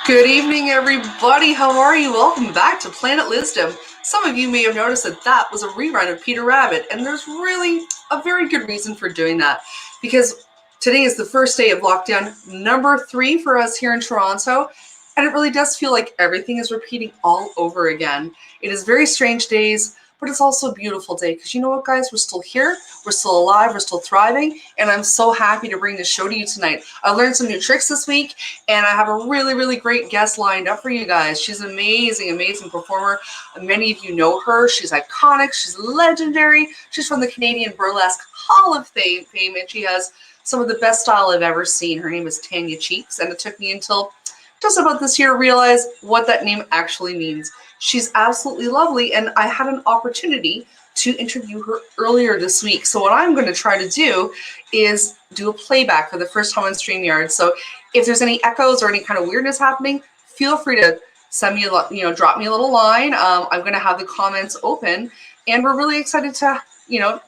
Good evening, everybody. How are you? Welcome back to Planet Lizzdom. Some of you may have noticed that was a rerun of Peter Rabbit, and there's really a very good reason for doing that, because today is the first day of lockdown number 3 for us here in Toronto, and it really does feel like everything is repeating all over again. It is very strange days, but it's also a beautiful day, because you know what, guys? We're still here, we're still alive, we're still thriving, and I'm so happy to bring this show to you tonight. I learned some new tricks this week, and I have a really, really great guest lined up for you guys. She's an amazing, amazing performer. Many of you know her. She's iconic, she's legendary. She's from the Canadian Burlesque Hall of Fame, and she has some of the best style I've ever seen. Her name is Tanya Cheex, and it took me until just about this year to realize what that name actually means. She's absolutely lovely, and I had an opportunity to interview her earlier this week. So what I'm going to try to do is do a playback for the first time on StreamYard. So if there's any echoes or any kind of weirdness happening, feel free to send me drop me a little line. I'm going to have the comments open, and we're really excited to,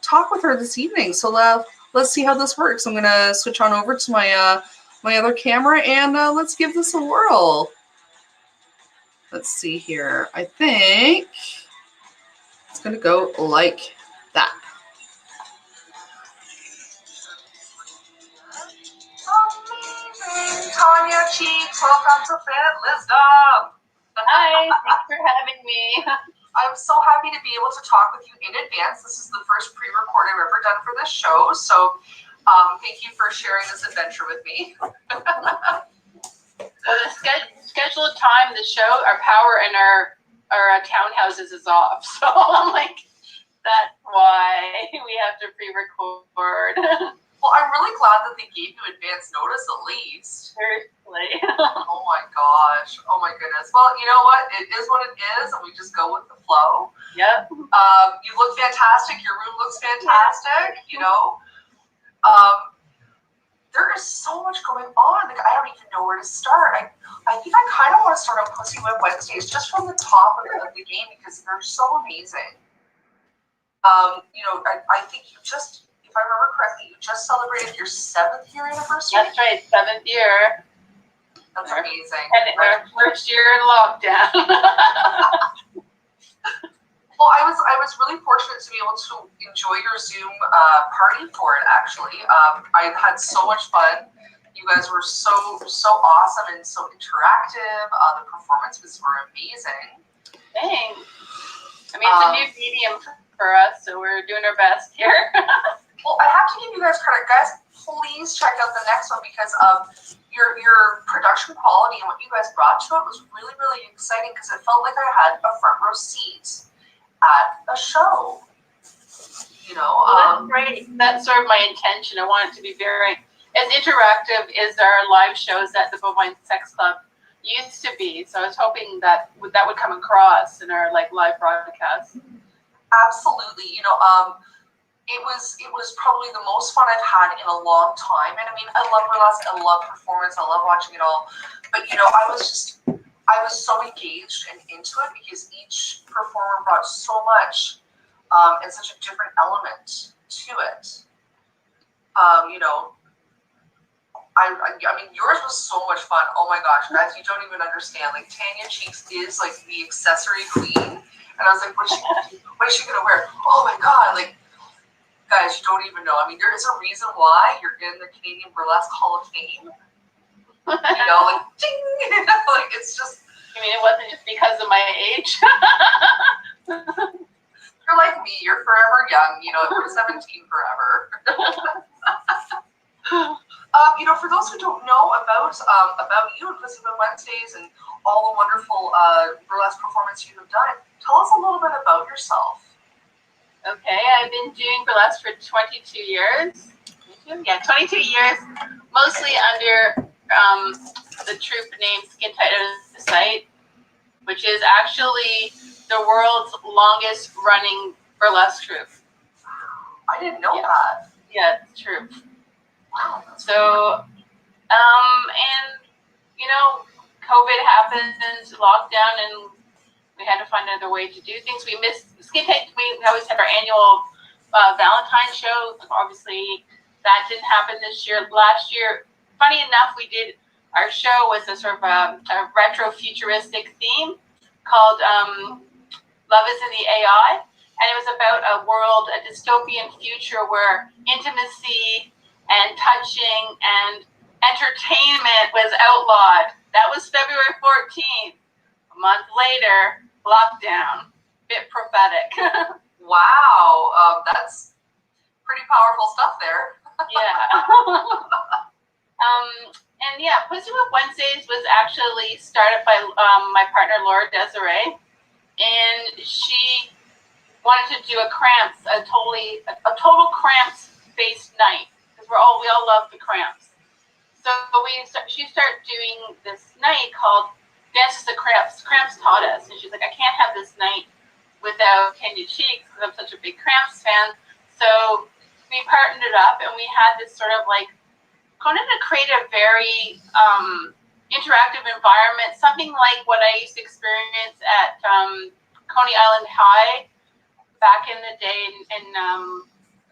talk with her this evening. So let's see how this works. I'm going to switch on over to my my other camera, and let's give this a whirl. Let's see here. I think it's going to go like that. Amazing. Tanya Cheex, welcome to Planet Lizzdom. Hi, thanks for having me. I'm so happy to be able to talk with you in advance. This is the first pre-record I've ever done for this show, so thank you for sharing this adventure with me. Well, the scheduled time, the show, our power in our townhouses is off, so I'm like, that's why we have to pre-record. Well, I'm really glad that they gave you advance notice at least. Seriously. Oh my gosh. Oh my goodness. Well, you know what? It is what it is, and we just go with the flow. Yep. You look fantastic. Your room looks fantastic. There is so much going on. Like, I don't even know where to start. I think I kind of want to start on Pussy Web Wednesdays just from the top of the game, because they're so amazing. I think you just, if I remember correctly, you just celebrated your 7th year anniversary. That's right, 7th year. That's amazing. And our first year in lockdown. Well, I was really fortunate to be able to enjoy your Zoom party for it, actually. I had so much fun. You guys were so awesome and so interactive. The performances were amazing. Thanks. I mean, it's a new medium for us, so we're doing our best here. Well, I have to give you guys credit. Guys, please check out the next one, because your production quality and what you guys brought to it was really, really exciting, because it felt like I had a front row seat at a show. Well, that's great. That's sort of my intention. I want it to be very as interactive as our live shows at the Bovine Sex Club used to be. So I was hoping that would come across in our live broadcast. Absolutely. It was probably the most fun I've had in a long time. And I mean, I love burlesque, I love performance, I love watching it all. But I was so engaged and into it, because each performer brought so much and such a different element to it. I mean, yours was so much fun. Oh my gosh, guys, you don't even understand. Like, Tanya Cheex is like the accessory queen. And I was like, what is she gonna wear? Oh my God, like, guys, you don't even know. I mean, there is a reason why you're in the Canadian Burlesque Hall of Fame. Like, ding! Like, it's just... I mean, it wasn't just because of my age. You're like me. You're forever young. We're 17 forever. For those who don't know about you and Pussy Web Wednesdays and all the wonderful burlesque performance you have done, tell us a little bit about yourself. Okay, I've been doing burlesque for 22 years. Yeah, 22 years, mostly under the troupe name Skin Tight Out of the Sight, which is actually the world's longest running burlesque troupe. I didn't know that. Yeah, it's true. Wow. So, COVID happens, lockdown, and we had to find another way to do things. We missed Skin Tight. We always had our annual Valentine's show. Obviously, that didn't happen this year. Last year, funny enough, we did our show was a sort of a retro futuristic theme called Love is in the AI. And it was about a world, a dystopian future where intimacy and touching and entertainment was outlawed. That was February 14th. A month later, lockdown. Bit prophetic. Wow, that's pretty powerful stuff there. Yeah. And yeah, Pussy Whip Wednesdays was actually started by my partner Laura Desiree, and she wanted to do a total Cramps based night because we all love the Cramps. So she started doing this night called Dance to the Cramps. Cramps taught us, and she's like, I can't have this night without Tanya Cheex because I'm such a big Cramps fan. So we partnered it up, and we had this sort of like wanted to create a very interactive environment, something like what I used to experience at Coney Island High back in the day in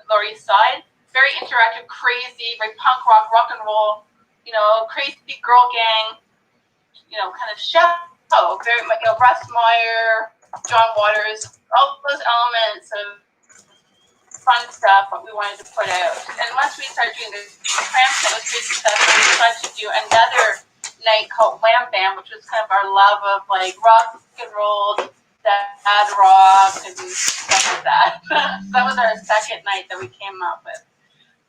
Lower East Side. Very interactive, crazy, very punk rock and roll, crazy girl gang, kind of show. Very much, Russ Meyer, John Waters, all those elements of fun stuff that we wanted to put out. And once we started doing the Cramps, that was pretty successful. We decided to do another night called Wham Bam, which was kind of our love of like rock and roll, dad rock, and stuff like that. So that was our second night that we came up with.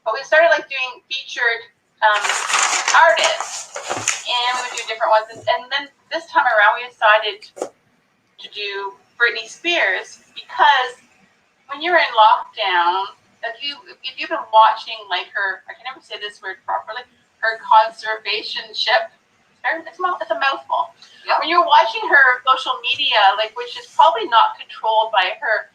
But we started like doing featured artists, and we would do different ones. And then this time around, we decided to do Britney Spears because when you're in lockdown, if you've been watching like her, I can never say this word properly, her conservationship. It's a mouthful. Yeah. When you're watching her social media, like which is probably not controlled by her,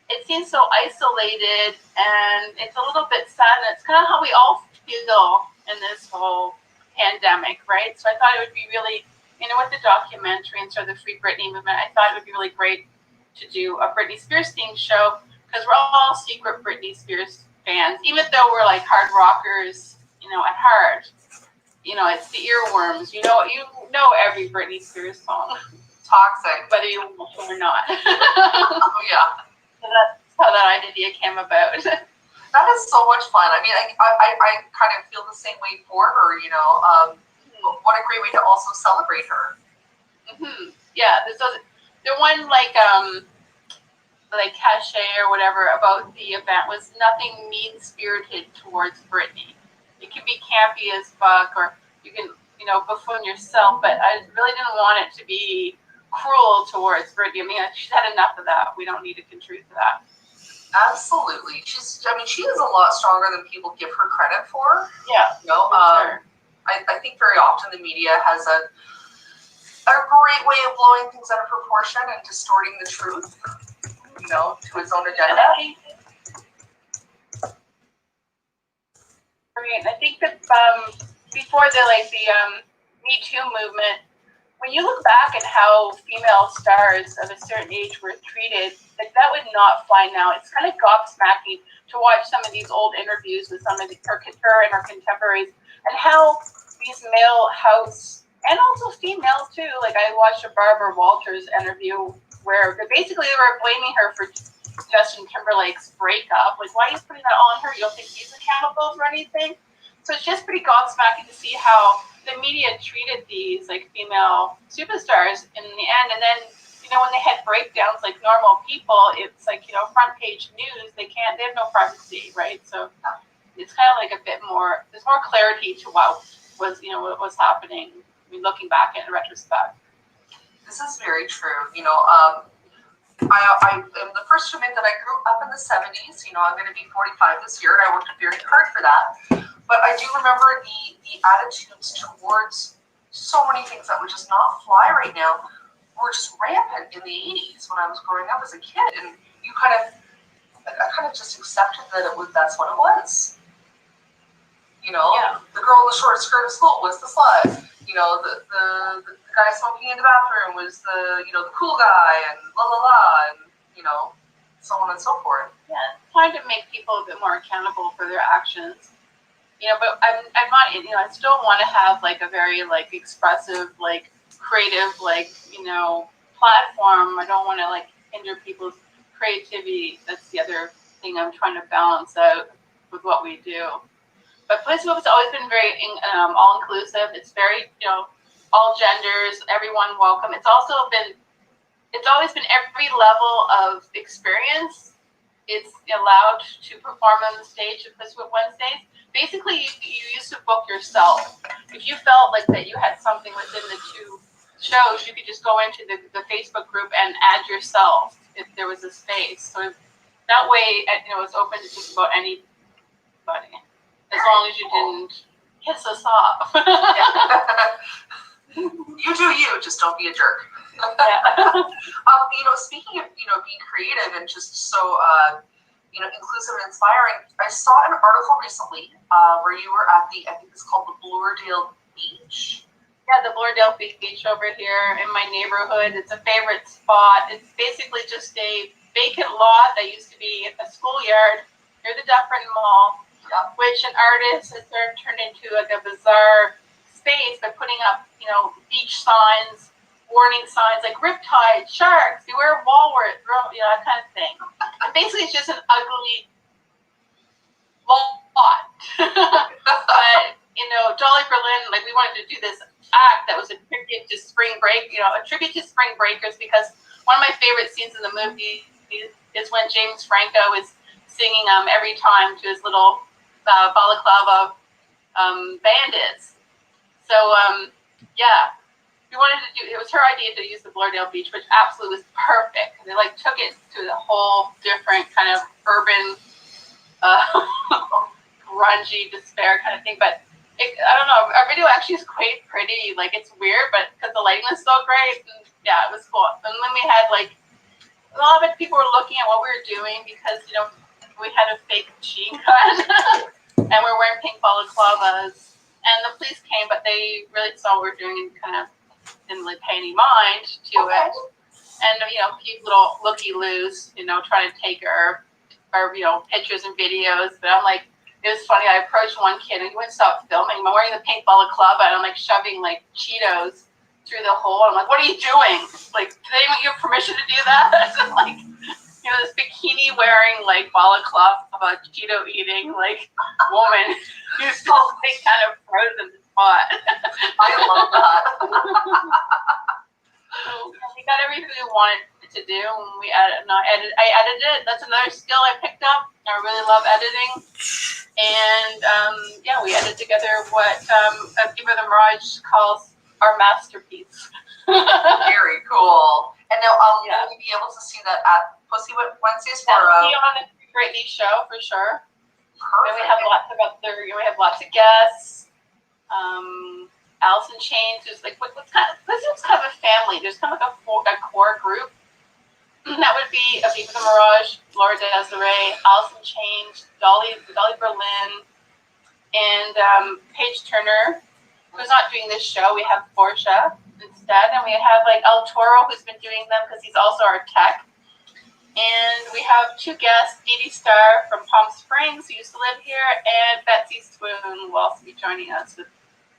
it seems so isolated and it's a little bit sad. And it's kind of how we all feel in this whole pandemic, right? So I thought it would be really, with the documentary and sort of the Free Britney movement, I thought it would be really great to do a Britney Spears themed show because we're all secret Britney Spears fans, even though we're like hard rockers, at heart. It's the earworms. You know every Britney Spears song. Toxic. Whether you want to or not. Oh, yeah. So that's how that idea came about. That is so much fun. I mean, I kind of feel the same way for her, What a great way to also celebrate her. Mm-hmm. Yeah, the one like cachet or whatever about the event was nothing mean-spirited towards Britney. It can be campy as fuck, or you can, buffoon yourself, but I really didn't want it to be cruel towards Britney. I mean, she's had enough of that. We don't need to contribute to that. Absolutely. She is a lot stronger than people give her credit for. Yeah. Sure. I think very often the media has a great way of blowing things out of proportion and distorting the truth, to its own agenda. I think that before the Me Too movement, when you look back at how female stars of a certain age were treated, that would not fly now. It's kind of gobsmacking to watch some of these old interviews with some of her and her contemporaries, and how these male house and also females too. Like I watched a Barbara Walters interview where they were blaming her for Justin Timberlake's breakup. Like, why are you putting that all on her? You don't think he's accountable for anything? So it's just pretty gobsmacking to see how the media treated these like female superstars in the end. And then, when they had breakdowns like normal people, it's like, front page news, they have no privacy, right? So it's kind of like a bit more, there's more clarity to what was happening. I mean, looking back in retrospect. This is very true. I am the first to admit that I grew up in the 70s. I'm going to be 45 this year, and I worked very hard for that. But I do remember the attitudes towards so many things that would just not fly right now were just rampant in the 80s when I was growing up as a kid. And I kind of just accepted that that's what it was. Yeah. The girl in the short skirt of school was the slut. The guy smoking in the bathroom was the cool guy, and la la la, and so on and so forth. Yeah, it's trying to make people a bit more accountable for their actions. but I'm not, I still want to have like a very like expressive, like creative, like, platform. I don't want to like hinder people's creativity. That's the other thing I'm trying to balance out with what we do. But Place Move has always been very all inclusive. It's very, all genders, everyone welcome. It's always been every level of experience. It's allowed to perform on the stage at Place Move Wednesdays. Basically, you used to book yourself. If you felt like that you had something within the two shows, you could just go into the Facebook group and add yourself if there was a space. So that way, it's open to just about anybody, as long as you didn't piss us off. You do you, just don't be a jerk. Yeah. Speaking of, being creative and just so, inclusive and inspiring, I saw an article recently where you were at I think it's called the Bloordale Beach. Yeah, the Bloordale Beach over here in my neighborhood. It's a favorite spot. It's basically just a vacant lot that used to be a schoolyard near the Dufferin Mall, which an artist has turned into like a bizarre space by putting up, beach signs, warning signs like riptide, sharks, beware walrus, that kind of thing. And basically, it's just an ugly lot. But Jolly Berlin, like we wanted to do this act that was a tribute to spring break, a tribute to spring breakers, because one of my favorite scenes in the movie is when James Franco is singing every time to his little balaclava bandits. So we wanted to it was her idea to use the Bloordale Beach, which absolutely was perfect. They like took it to the whole different kind of urban, grungy despair kind of thing. But I don't know, our video actually is quite pretty. Like it's weird, but because the lighting was so great, and it was cool. And then we had like a lot of people were looking at what we were doing because we had a fake machine gun and we're wearing pink balaclavas. And the police came, but they really saw what we were doing and kind of didn't really pay any mind to it. And a few little looky-loos, trying to take our pictures and videos. But I'm like, it was funny. I approached one kid and he wouldn't stop filming. I'm wearing the pink balaclava and I'm like shoving like Cheetos through the hole. I'm like, what are you doing? Like, did anyone give permission to do that? And like, this bikini wearing like balaclava, Cheeto eating like woman who's still kind of frozen spot. I love that. So we got everything we wanted to do, and I edited it. That's another skill I picked up. I really love editing, and we edited together what Eva the Mirage calls our masterpiece. Very cool. And now, will we be able to see that at Pussy Wednesdays? That'll be on the Great Niche show for sure. Perfect. And we have lots of guests. Alice in Chains. There's like what's kind of a family. There's kind of like a core group. That would be Aviva the Mirage, Laura Desiree, Alice in Chains, Dolly Berlin, and Paige Turner, who's not doing this show. We have Portia instead, and we have like El Toro, who's been doing them because he's also our tech. And we have two guests, Dee Dee Star from Palm Springs, who used to live here, and Betsy Swoon, who will also be joining us with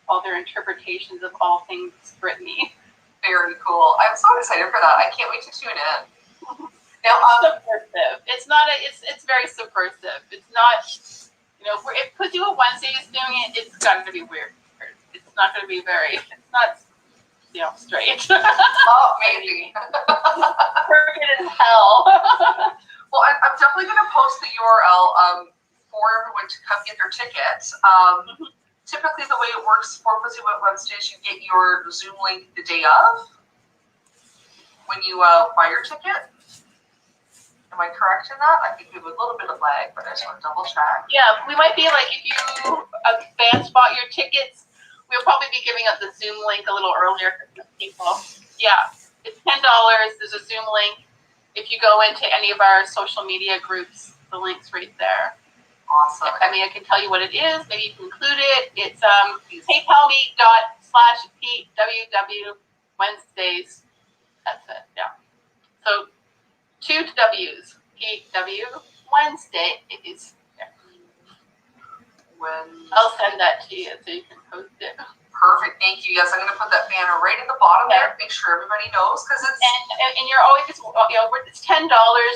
all their interpretations of all things Britney. Very cool. I'm so excited for that. I can't wait to tune in. Now, subversive. It's not it's very subversive. It's not, if Pussy Wednesday is doing it, it's going to be weird. It's not going to be it's not, straight. Oh, maybe. Crooked as hell. Well, I'm definitely going to post the URL for everyone to come get their tickets. Typically, the way it works for Pussy Wednesdays, you get your Zoom link the day of when you buy your ticket. Am I correct in that? I think we have a little bit of lag, but I just want to double check. Yeah, we might be like, if you advance bought your tickets, we'll probably be giving up the Zoom link a little earlier for people. Yeah, it's $10. There's a Zoom link. If you go into any of our social media groups, the link's right there. Awesome. I can tell you what it is. Maybe you can include it. It's paypal.me./PWW Wednesdays. That's it. Yeah. So 2 W's. PW Wednesdays. Yeah. I'll send that to you so you can post it. Perfect, thank you. Yes, I'm going to put that banner right in the bottom there. Make sure everybody knows because it's and you're always it's $10,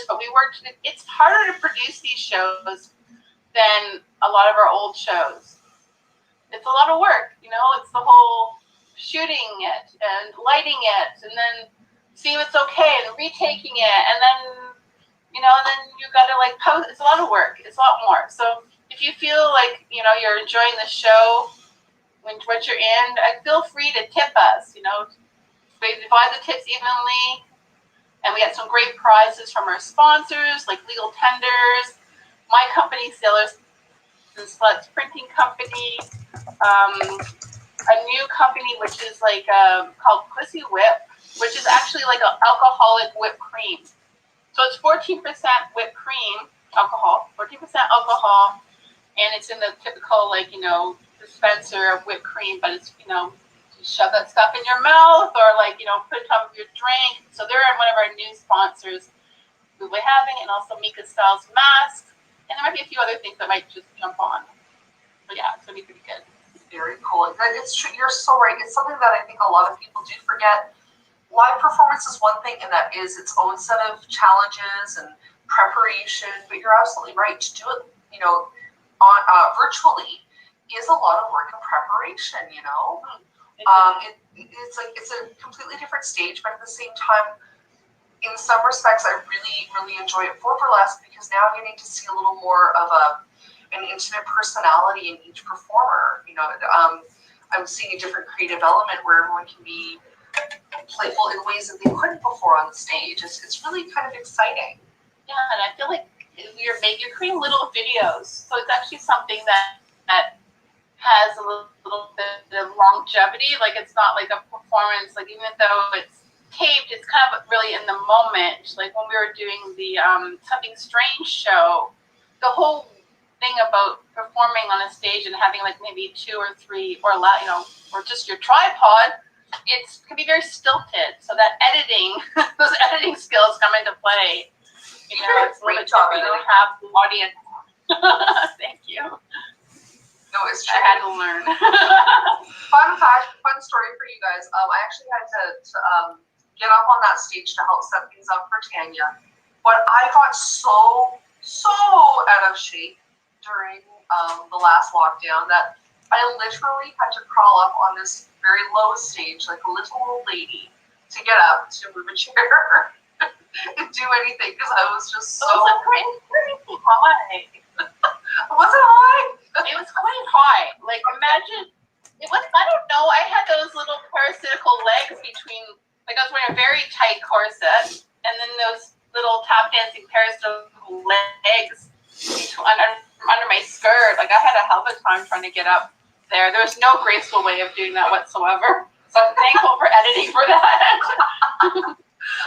but we worked. It's harder to produce these shows than a lot of our old shows. It's a lot of work, It's the whole shooting it and lighting it, and then seeing if it's okay and retaking it, and then then you got to post. It's a lot of work. It's a lot more. So if you feel like you're enjoying the show, what you're in, feel free to tip us. We divide the tips evenly, and we get some great prizes from our sponsors like Legal Tenders, my company, Sailors and Sluts Printing Company, a new company which is called Pussy Whip, which is actually like an alcoholic whipped cream. So it's 14% whipped cream alcohol, 14% alcohol, and it's in the typical dispenser of whipped cream, but it's you shove that stuff in your mouth or put it on top of your drink. So they're one of our new sponsors we'll be having, and also Mika Styles masks, and there might be a few other things that might just jump on. But yeah, it's gonna be pretty good. Very cool. It's true. You're so right. It's something that I think a lot of people do forget. Live performance is one thing, and that is its own set of challenges and preparation. But you're absolutely right. To do it, on virtually, is a lot of work and preparation. It's a completely different stage, but at the same time, in some respects, I really, really enjoy it for burlesque because now I'm getting to see a little more of an intimate personality in each performer. I'm seeing a different creative element where everyone can be playful in ways that they couldn't before on the stage. It's really kind of exciting. Yeah, and I feel like you're creating little videos, so it's actually something that has a little bit of longevity. It's not like a performance. Even though it's taped, it's kind of really in the moment. When we were doing the Something Strange show, the whole thing about performing on a stage and having maybe 2 or 3 or or just your tripod, it can be very stilted. So that editing, those editing skills come into play. You did a great job. You don't have the audience. Thank you. No, it's true. I had to learn. Fun story for you guys. I actually had to get up on that stage to help set things up for Tanya. But I got so out of shape during the last lockdown that I literally had to crawl up on this very low stage like a little old lady to get up to move a chair and do anything because I was just so crazy high. Was it high? It was quite high. Imagine it was. I don't know. I had those little parasitical legs between. I was wearing a very tight corset, and then those little tap dancing parasitical legs under my skirt. I had a hell of a time trying to get up there. There was no graceful way of doing that whatsoever. So I'm thankful for editing for that.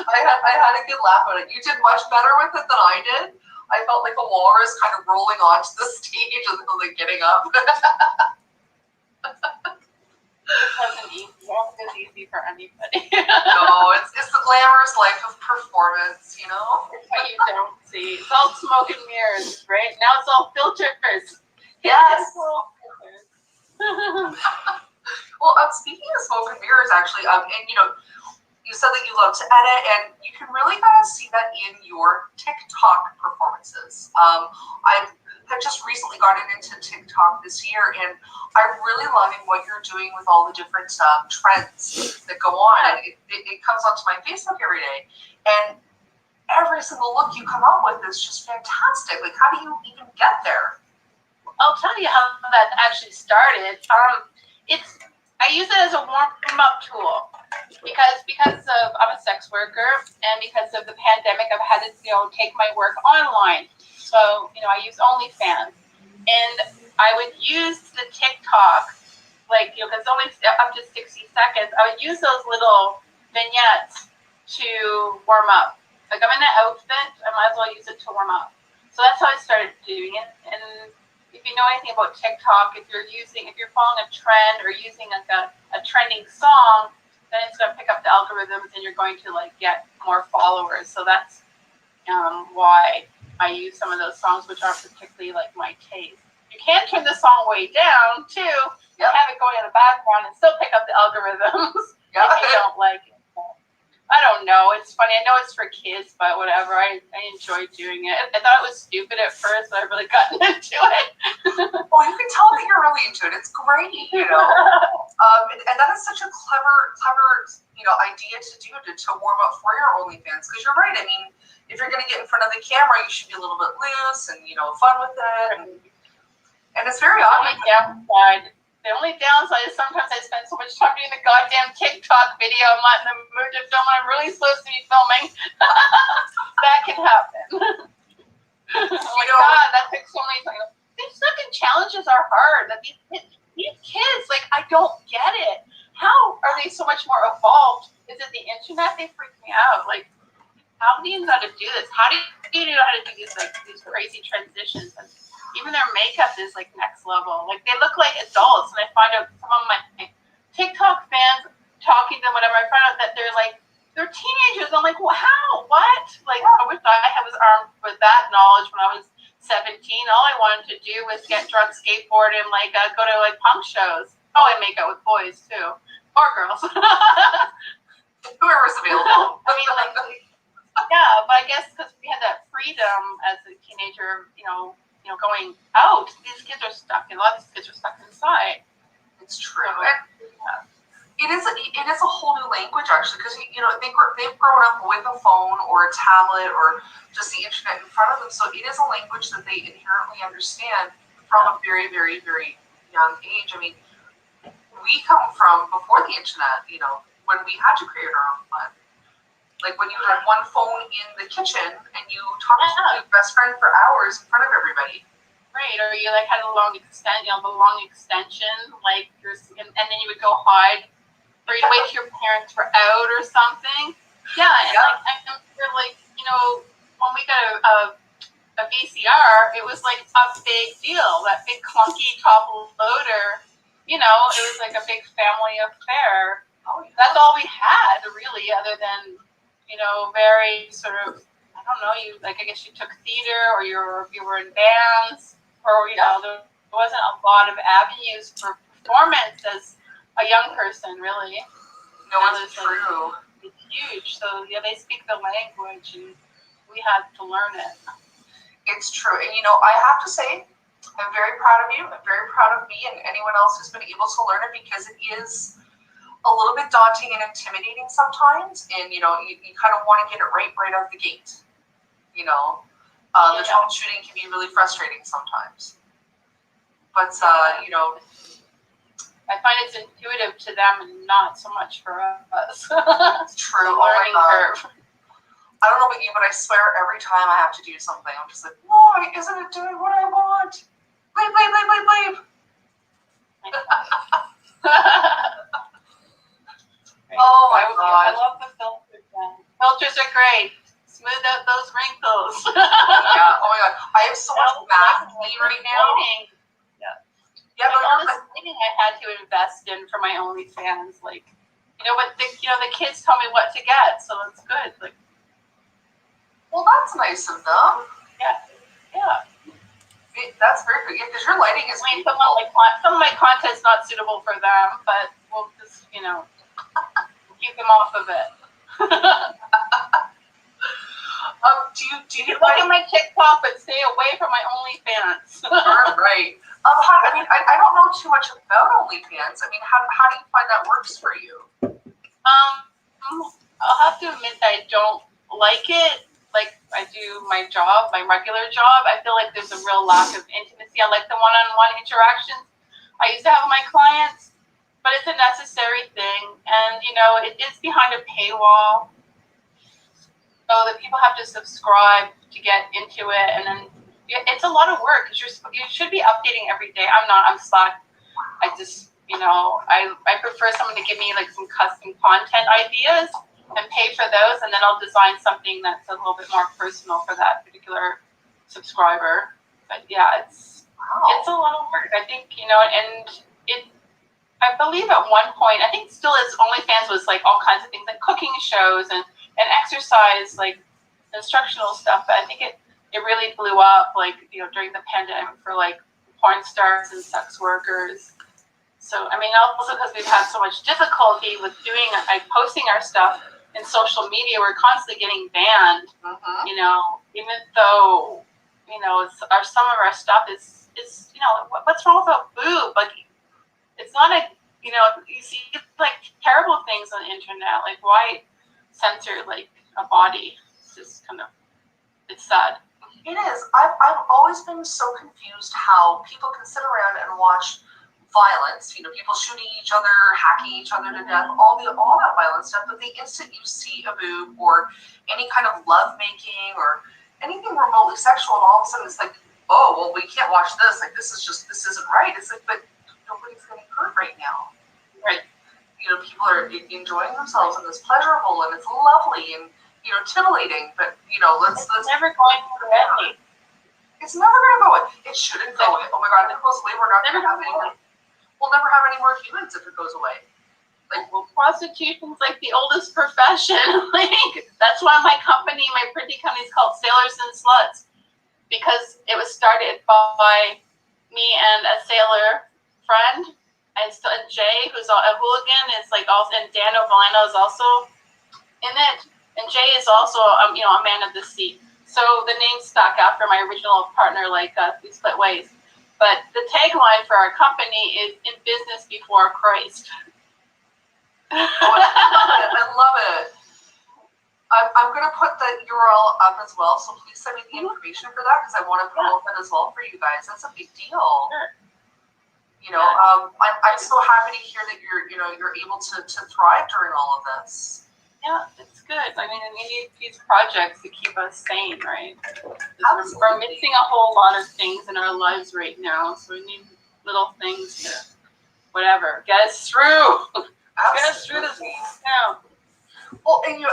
I had a good laugh at it. You did much better with it than I did. I felt like a walrus kind of rolling onto the stage and then getting up. It wasn't easy. It wasn't easy for anybody. No, it's the glamorous life of performance, It's what you don't see. It's all smoke and mirrors, right? Now it's all filters. Yes. Yeah. Well, speaking of smoke and mirrors, actually, and you said that you love to edit, and you can really kind of see that in your TikTok performances. I have just recently gotten into TikTok this year, and I'm really loving what you're doing with all the different trends that go on. And it comes onto my Facebook every day, and every single look you come up with is just fantastic. How do you even get there? I'll tell you how that actually started. I use it as a warm-up tool because of I'm a sex worker, and because of the pandemic, I've had to take my work online. So I use OnlyFans, and I would use the TikTok because it's only up to 60 seconds. I would use those little vignettes to warm up. I'm in an outfit, I might as well use it to warm up. So that's how I started doing it. And if you know anything about TikTok, if you're following a trend or using a trending song, then it's going to pick up the algorithms and you're going to get more followers. So that's why I use some of those songs which aren't particularly my taste. can turn the song way down too. Yep. Have it going in the background and still pick up the algorithms if you don't like it. I don't know. It's funny. I know it's for kids, but whatever. I enjoy doing it. I thought it was stupid at first, but I've really gotten into it. Well, you can tell that you're really into it. It's great, you know. And that is such a clever, idea to do to warm up for your OnlyFans. Because you're right. I mean, if you're going to get in front of the camera, you should be a little bit loose and, fun with it. And it's very obvious. The only downside is sometimes I spend so much time doing the goddamn TikTok video. I'm not in the mood to film when I'm really supposed to be filming. That can happen. God, that takes so many times. These fucking challenges are hard. That these kids, I don't get it. How are they so much more evolved? Is it the internet? They freak me out. How do you know how to do this? How do you know how to do these crazy transitions? And even their makeup is next level. They look like adults, and I find out some of my TikTok fans talking to them, whatever. I find out that they're teenagers. I'm like, well, how? What? I wish I was armed with that knowledge when I was 17. All I wanted to do was get drunk, skateboard, and go to punk shows. Oh, and make out with boys too, or girls. Whoever's available. I mean, yeah, but I guess because we had that freedom as a teenager, going out, these kids are stuck, and a lot of these kids are stuck inside. It's true. It is a whole new language, actually, because they've grown up with a phone or a tablet or just the internet in front of them. So it is a language that they inherently understand from a very, very, very young age. I mean, we come from before the internet. When we had to create our own fun. When you had one phone in the kitchen and you talked to your best friend for hours in front of everybody. Right, or you had a long extension, and then you would go hide, or you'd wait till your parents were out or something. Yeah, and I remember, when we got a VCR, it was a big deal. That big clunky top loader, it was a big family affair. Oh, yeah. That's all we had, really, other than very sort of, I don't know, I guess you took theater, or you were in bands, or there wasn't a lot of avenues for performance as a young person, really. No, it's true. It's huge. So they speak the language, and we had to learn it. It's true, and I have to say, I'm very proud of you. I'm very proud of me and anyone else who's been able to learn it, because it is a little bit daunting and intimidating sometimes, and you kind of want to get it right out of the gate. The troubleshooting can be really frustrating sometimes, but I find it's intuitive to them and not so much for us. It's true. Learning curve. I don't know about you, but I swear every time I have to do something, I'm just like, why isn't it doing what I want? Bleep. Oh my God. I love the filters. Filters are great. Smooth out those wrinkles. Yeah. Oh my God. I have so much math right now. Yeah, but all this lighting I had to invest in for my OnlyFans, but the kids tell me what to get, so it's good. Well, that's nice of them. Yeah. That's very good. Yeah, because your lighting is. Some of my content's not suitable for them, but we'll just keep them off of it. Do you look at my TikTok, but stay away from my OnlyFans? Right. I don't know too much about OnlyFans. How do you find that works for you? I'll have to admit that I don't like it. I do my job, my regular job. I feel like there's a real lack of intimacy. I like the one-on-one interactions I used to have with my clients, but it's a necessary thing, and it is behind a paywall, so that people have to subscribe to get into it, and then it's a lot of work, because you should be updating every day. I'm not. I'm slack. I just I prefer someone to give me some custom content ideas and pay for those, and then I'll design something that's a little bit more personal for that particular subscriber. But yeah, it's a lot of work. I think and I believe at one point, I think still is, OnlyFans was all kinds of things, cooking shows and exercise, instructional stuff. But I think it really blew up during the pandemic for porn stars and sex workers. So, I mean, also because we've had so much difficulty with doing, like, posting our stuff in social media, we're constantly getting banned. You know, even though, you know, some of our stuff is you know, what's wrong with a boob? Like, it's not a, you know, you see like terrible things on the internet. Like, why censor like a body? It's just kind of, it's sad. It is. I've always been so confused how people can sit around and watch violence, you know, people shooting each other, hacking each other to death, all that violent stuff, but the instant you see a boob or any kind of love making or anything remotely sexual, and all of a sudden it's like, oh, well, we can't watch this, like, this isn't right. It's like, but nobody's getting hurt right now. Right. You know, people are enjoying themselves and it's pleasurable and it's lovely and, you know, tittillating, but, you know, let's never going away. It's never going to go away. It shouldn't go away. Oh my God, if it goes away, we're not going to have any more. We'll never have any more humans if it goes away. Like, well, prostitution's like the oldest profession. Like, that's why my company, my printing company, is called Sailors and Sluts, because it was started by me and a sailor friend, and Jay, who's a hooligan, is like also, and Dan O'Valino is also in it, and Jay is also you know, a man of the sea. So the name stuck after my original partner. Like, we split ways. But the tagline for our company is "In business before Christ." I love it. I'm going to put the URL up as well, so please send me the information for that because I want to promote that as well for you guys. That's a big deal. Sure. You know, I'm so happy to hear that you're able to thrive during all of this. Yeah, it's good. I mean, we need these projects to keep us sane, right? We're missing a whole lot of things in our lives right now, so we need little things to, whatever, get us through. Get us through this now. Well, and you know,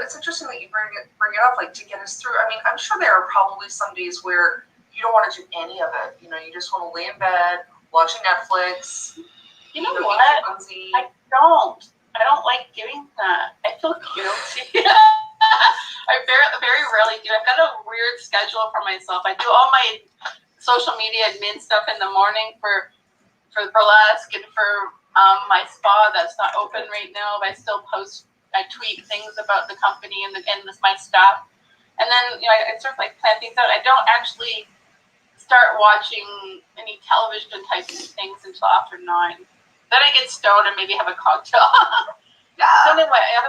it's interesting that you bring it up, like, to get us through. I mean, I'm sure there are probably some days where you don't want to do any of it. You know, you just want to lay in bed watching Netflix. You know what? I don't like doing that. I feel guilty. I very rarely do. I've got a weird schedule for myself. I do all my social media admin stuff in the morning for Burlesque and for my spa that's not open right now, but I tweet things about the company and my staff. And then, you know, I sort of like plan things out. I don't actually start watching any television type things until after 9. Then I get stoned and maybe have a cocktail. Yeah. So anyway, I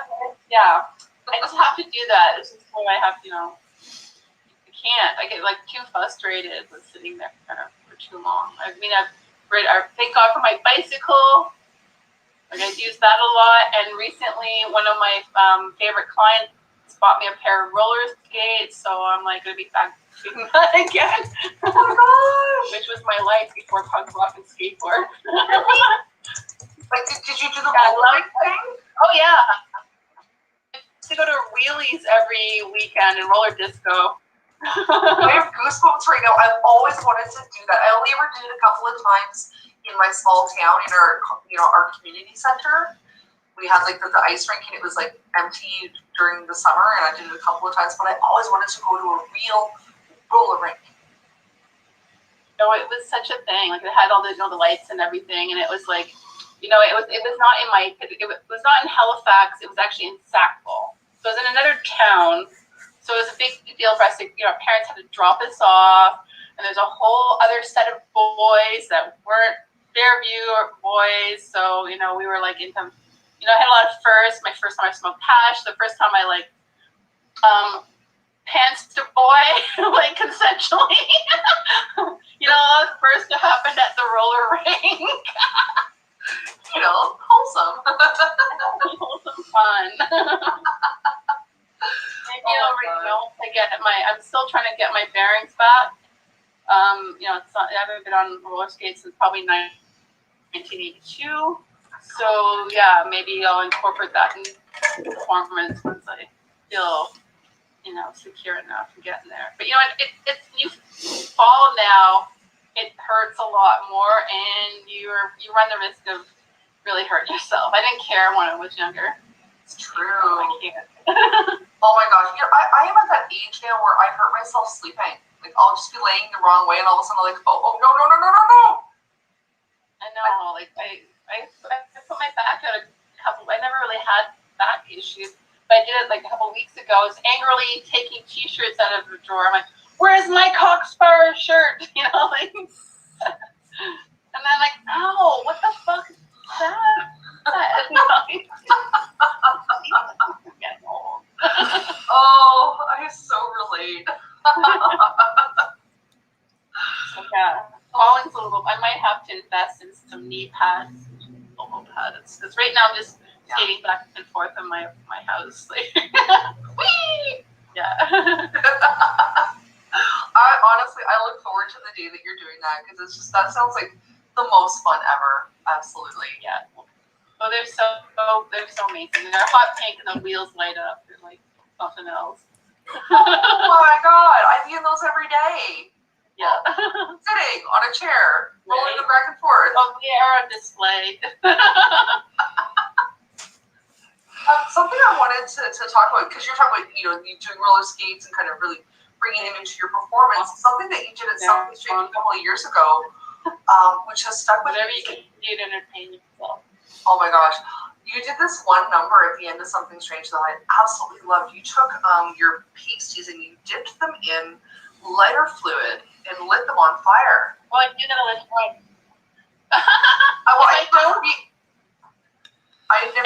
just have to do that. This is what I have, you know. I can't. I get like too frustrated with sitting there for too long. I mean, I thank God for my bicycle. Like, I use that a lot. And recently, one of my favorite clients bought me a pair of roller skates. So I'm like going to be back doing that again. Oh my gosh! Which was my life before punk rock and skateboard. Like, did you do the roller thing? Oh yeah. I used to go to wheelies every weekend and roller disco. I have goosebumps right now. I've always wanted to do that. I only ever did it a couple of times in my small town in our community center. We had like the ice rink and it was like empty during the summer, and I did it a couple of times, but I always wanted to go to a real roller rink. No, it was such a thing. Like, it had all the, you know, the lights and everything, and it was like, you know, it was not in Halifax. It was actually in Sackville. So it was in another town. So it was a big deal for us to, you know, our parents had to drop us off, and there's a whole other set of boys that weren't Fairview or boys. So, you know, we were like into, you know, I had a lot of firsts. My first time I smoked hash. The first time I like pantsed a boy like consensually. You know, first it happened at the roller rink. You know, wholesome. Wholesome fun. I'm still trying to get my bearings back. You know, I haven't been on roller skates since probably 1982. So yeah, maybe I'll incorporate that in performance once I feel, you know, secure enough to get in there. But you know, it's you fall now, it hurts a lot more, and you run the risk of really hurting yourself. I didn't care when I was younger. It's true. I can't. Oh my gosh, you know, I am at that age now where I hurt myself sleeping. Like, I'll just be laying the wrong way, and all of a sudden I'm like, oh, no, no, no, no, no, no. I know, like, I put my back out a couple, I never really had back issues, but I did it like a couple weeks ago. I was angrily taking t-shirts out of the drawer. I'm like, where's my Cockspur shirt? You know, like, and then like, ow, what the fuck is that? Getting old. Oh, I so relate. So yeah, Collins a little. I might have to invest in some knee pads, elbow pads, because right now I'm just skating back and forth in my house. Like, whee! Yeah. I look forward to the day that you're doing that, because it's just, that sounds like the most fun ever. Absolutely. Yeah. Oh, they're so amazing. They're hot pink and the wheels light up. They're like something else. Oh my god, I be in those every day. Yeah. Sitting on a chair, rolling them back and forth. Oh, they are on display. Something I wanted to talk about, because you're talking about, you doing roller skates and kind of really bringing them into your performance. Something that you did at Something Strange a couple of years ago, which has stuck with Whatever me. you can do to entertain yourself. Oh my gosh. You did this one number at the end of Something Strange that I absolutely loved. You took your pasties and you dipped them in lighter fluid and lit them on fire. Well, I do that all the time.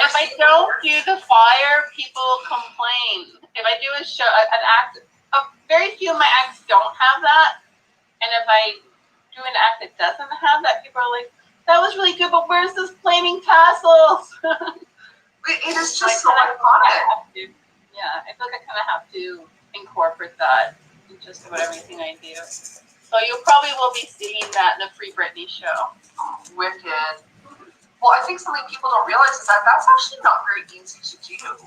If I don't do the fire, people complain. If I do a show, an act, very few of my acts don't have that. And if I do an act that doesn't have that, people are like, that was really good, but where's this flaming tassels? It is just so iconic. Yeah, I feel like I kind of have to incorporate that in just about everything I do. So you probably will be seeing that in the Free Britney show. Wicked. Well, I think something people don't realize is that that's actually not very easy to do.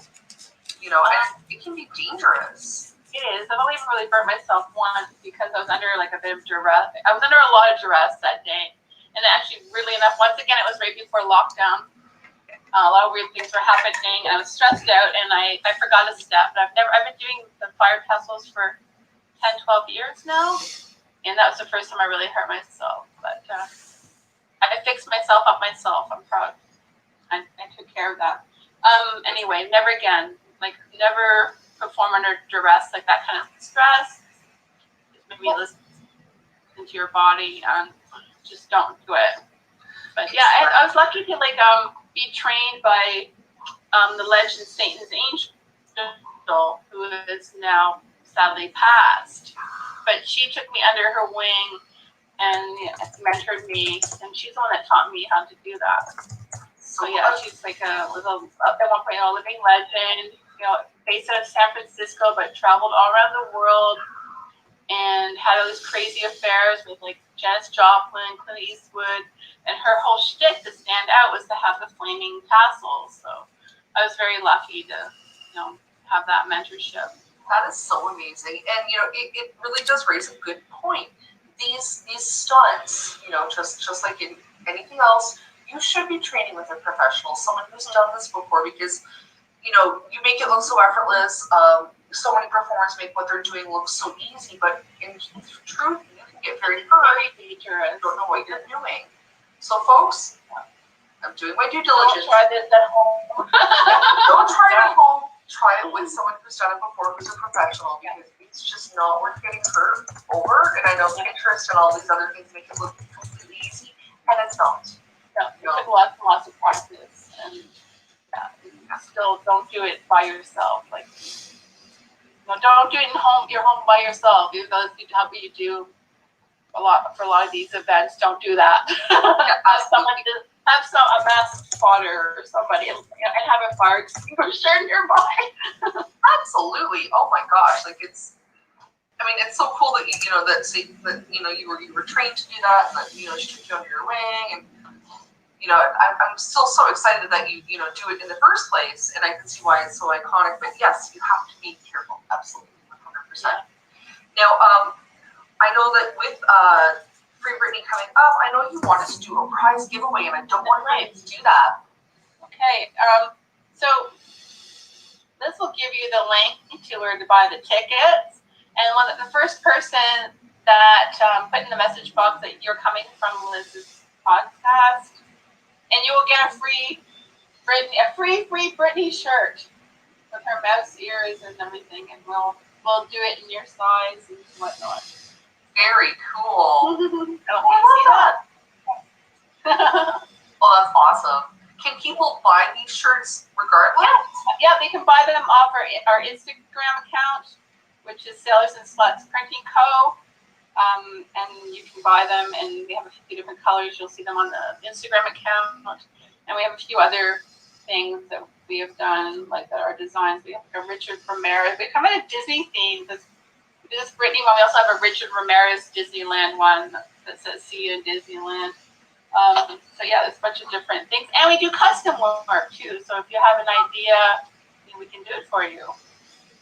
And it can be dangerous. It is. I've only really burnt myself once because I was under like a bit of duress. I was under a lot of duress that day. And actually, really enough, once again, it was right before lockdown. A lot of weird things were happening, and I was stressed out, and I forgot a step. But I've been doing the fire tassels for 10, 12 years now, and that was the first time I really hurt myself. But I fixed myself up myself. I'm proud. I took care of that. Anyway, never again. Like, never perform under duress, like that kind of stress. Just maybe listen to your body and just don't do it. But yeah, I was lucky to be trained by the legend Satan's Angel, who is now sadly passed. But she took me under her wing and mentored me, and she's the one that taught me how to do that. So yeah, she's like at one point a living legend. Based out of San Francisco, but traveled all around the world and had all these crazy affairs with like Janis Joplin, Clint Eastwood, and her whole shtick to stand out was to have the flaming tassels. So I was very lucky to, have that mentorship. That is so amazing, and it really does raise a good point. These stunts, just like in anything else, you should be training with a professional, someone who's done this before, because you make it look so effortless. So many performers make what they're doing look so easy, but in truth, you can get very hurt. Very dangerous. You don't know what you're doing. So, folks, I'm doing my due diligence. Don't try this at home. Don't try it at home. Try it with someone who's done it before, who's a professional, because it's just not worth getting hurt over. And I know Pinterest and all these other things make it look completely easy, and it's not. No, it took lots and lots of practice, and still don't do it by yourself. Like, don't do it your home by yourself. Even though you do a lot of these events, don't do that. Have a masked spotter or somebody, and have a fire extinguisher nearby. Absolutely. Oh my gosh! it's so cool that you were trained to do that, and that she took you under your wing, and I'm still so excited that you do it in the first place, and I can see why it's so iconic. But yes, you have to be careful. Absolutely, 100%. Now, I know that with Free Britney coming up, I know you wanted to do a prize giveaway, and I don't want to do that. Okay. So this will give you the link to where to buy the tickets, and the first person that put in the message box that you're coming from Liz's podcast, and you will get a free Britney shirt with her mouse ears and everything, and we'll do it in your size and whatnot. Very cool. I don't want to see that. Oh, that's awesome. Can people buy these shirts regardless? Yeah, they can buy them off our Instagram account, which is Sailors and Sluts Printing Co. And you can buy them, and we have a few different colors. You'll see them on the Instagram account. And we have a few other things that we have done, like our designs. We have a Richard Ramirez. We come in a Disney theme. We do this Britney one. We also have a Richard Ramirez Disneyland one that says "See you in Disneyland." So yeah, there's a bunch of different things, and we do custom work too. So if you have an idea, we can do it for you.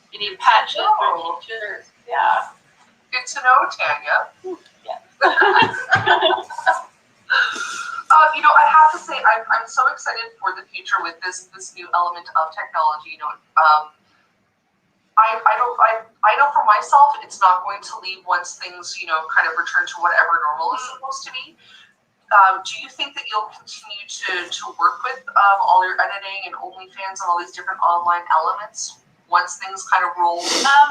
If you need patches or t-shirts, yeah. Good to know, Tanya. Yeah. I have to say, I'm so excited for the future with this new element of technology. I know for myself, it's not going to leave once things, kind of return to whatever normal is supposed to be. Do you think that you'll continue to work with all your editing and OnlyFans and all these different online elements once things kind of roll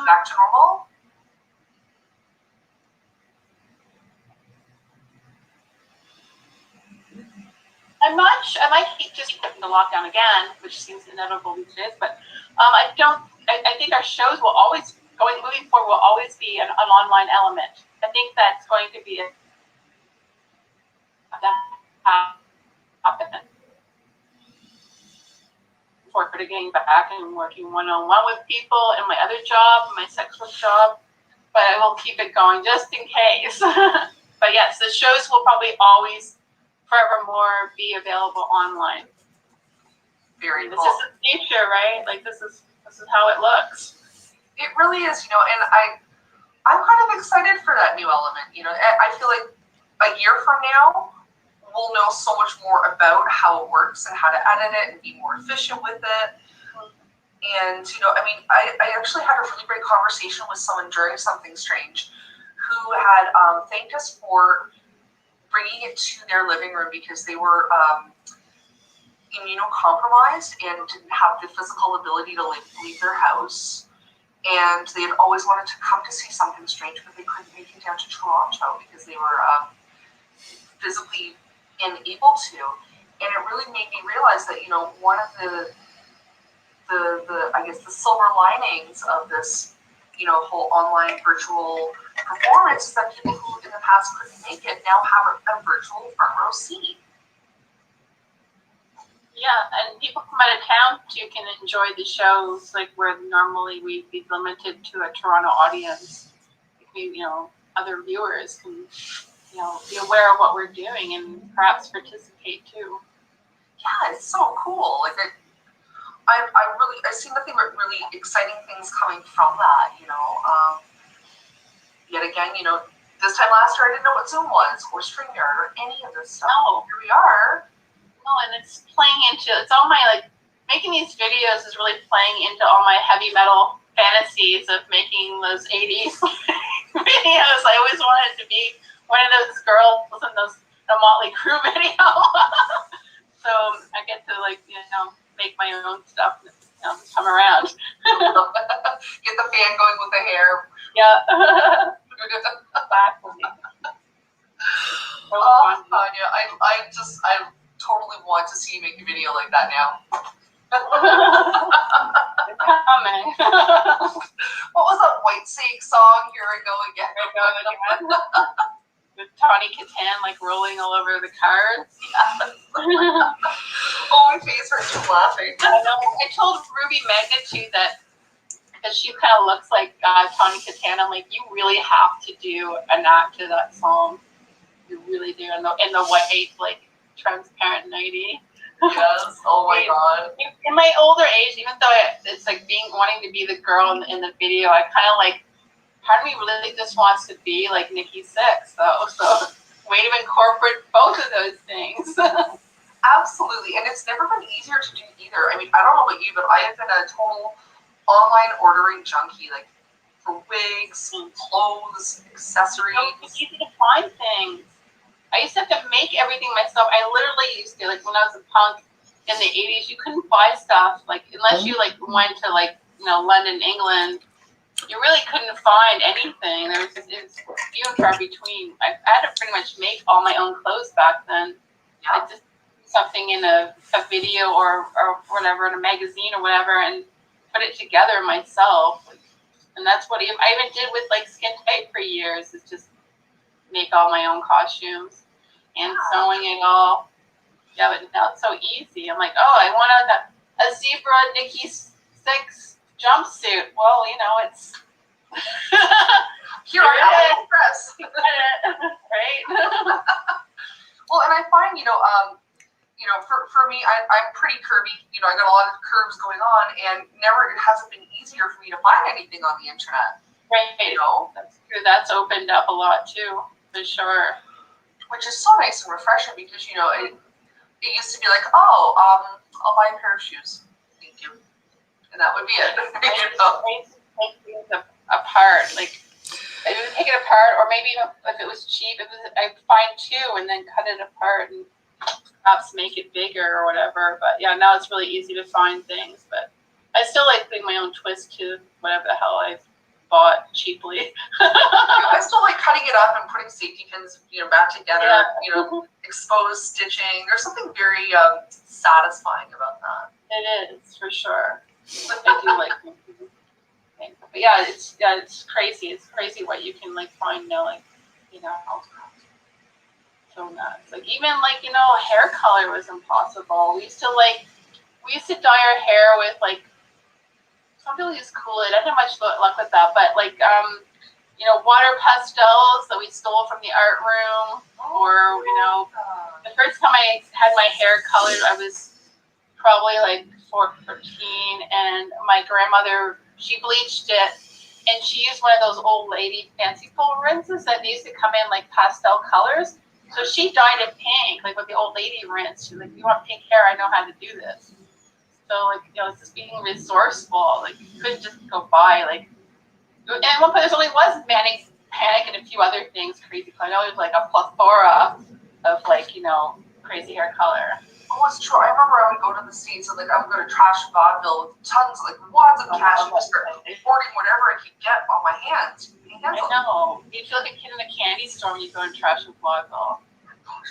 back to normal? I'm not sure. I might keep just putting the lockdown again, which seems inevitable these days. But I think our shows will always, moving forward, will always be an online element. I think that's going to be happen for getting back and working one-on-one with people in my other job, my sex work job. But I will keep it going just in case. But yes, the shows will probably always forevermore be available online. Very cool. This is the future, right? Like this is how it looks. It really is, and I'm kind of excited for that new element. I feel like a year from now, we'll know so much more about how it works and how to edit it and be more efficient with it. And, I actually had a really great conversation with someone during Something Strange who had thanked us for bringing it to their living room because they were immunocompromised and didn't have the physical ability to leave their house. And they had always wanted to come to see Something Strange, but they couldn't make it down to Toronto because they were physically unable to. And it really made me realize that, one of the I guess the silver linings of this, whole online virtual performance is that people who in the past couldn't make it now have a virtual front row seat. Yeah, and people from out of town too can enjoy the shows, like where normally we'd be limited to a Toronto audience. Other viewers can, be aware of what we're doing and perhaps participate too. Yeah, it's so cool. Like I see nothing but really exciting things coming from that. Yet again, this time last year I didn't know what Zoom was or StreamYard or any of this stuff. No. Here we are. No, and it's all my, making these videos is really playing into all my heavy metal fantasies of making those 80s videos. I always wanted to be one of those girls in the Motley Crue video. So I get to, make my own stuff and come around. Get the fan going with the hair. Yeah. Oh, Tanya, I totally want to see you make a video like that now. It's coming. What was that White Snake song? Here I go again. With Tawny Katan rolling all over the cards. Yes. Oh, my face hurts from laughing. I know. I told Ruby Magna too that because she kind of looks like Tawny Katan. I'm like, you really have to do an act to that song. You really do in the white transparent nighty. Yes. Oh my God. In my older age, even though it's wanting to be the girl in the video, I kind of part of me really just wants to be like Nikki Sixx, though. So way to incorporate both of those things. Absolutely, and it's never been easier to do either. I don't know about you, but I have been a total online ordering junkie. for wigs, clothes, accessories. It's easy to find things. I used to have to make everything myself. I literally used to, like when I was a punk in the 80s, you couldn't buy stuff, like unless you like went to like, you know, London, England, you really couldn't find anything. There was just, it was few and far between. I had to pretty much make all my own clothes back then. Yeah. I just something in a video or whatever, in a magazine or whatever, and put it together myself. And that's what I even did with like Skin Tight for years, is just make all my own costumes and sewing it all. Yeah, but now it's so easy. I'm like, oh, I want a zebra Nikki 6 jumpsuit. Well, you know, it's here on AliExpress. Right? Well, and I find, for me, I'm pretty curvy. You know, I got a lot of curves going on, and it hasn't been easier for me to find anything on the internet. Right. You know? That's true. That's opened up a lot too, for sure. Which is so nice and refreshing because, you know, it used to be like, oh, I'll buy a pair of shoes. Thank you. And that would be it. You know? Take things apart. Like, I would take it apart, or maybe if it was cheap, I'd find two and then cut it apart and perhaps make it bigger or whatever. But yeah, now it's really easy to find things. But I still like putting my own twist to whatever the hell I bought cheaply. I still like cutting it up and putting safety pins, you know, back together. Yeah. You know, exposed stitching. There's something very satisfying about that. It is, for sure. I do like things. But yeah, it's crazy. It's crazy what you can like find now, like, you know, so nuts. Like even like, you know, hair color was impossible. We used to dye our hair with like, some people use Kool-Aid. I didn't have much luck with that, but like you know, water pastels that we stole from the art room, or you know, the first time I had my hair colored, I was probably like 14, and my grandmother, she bleached it, and she used one of those old lady fancy pole rinses that used to come in like pastel colors. So she dyed it pink, like with the old lady rinse. She's like, "You want pink hair? I know how to do this." So like, you know, it's just being resourceful. Like you couldn't just go buy like. And at one point, there only was Manic Panic and a few other things crazy. I know there's like a plethora of like, you know, crazy hair color. Oh, it's true. I remember I would go to the States and like I would go to trash vaudeville with tons, like wads of cash and just start hoarding whatever I could get on my hands. I know. You feel like a kid in a candy store when you go to trash and vaudeville.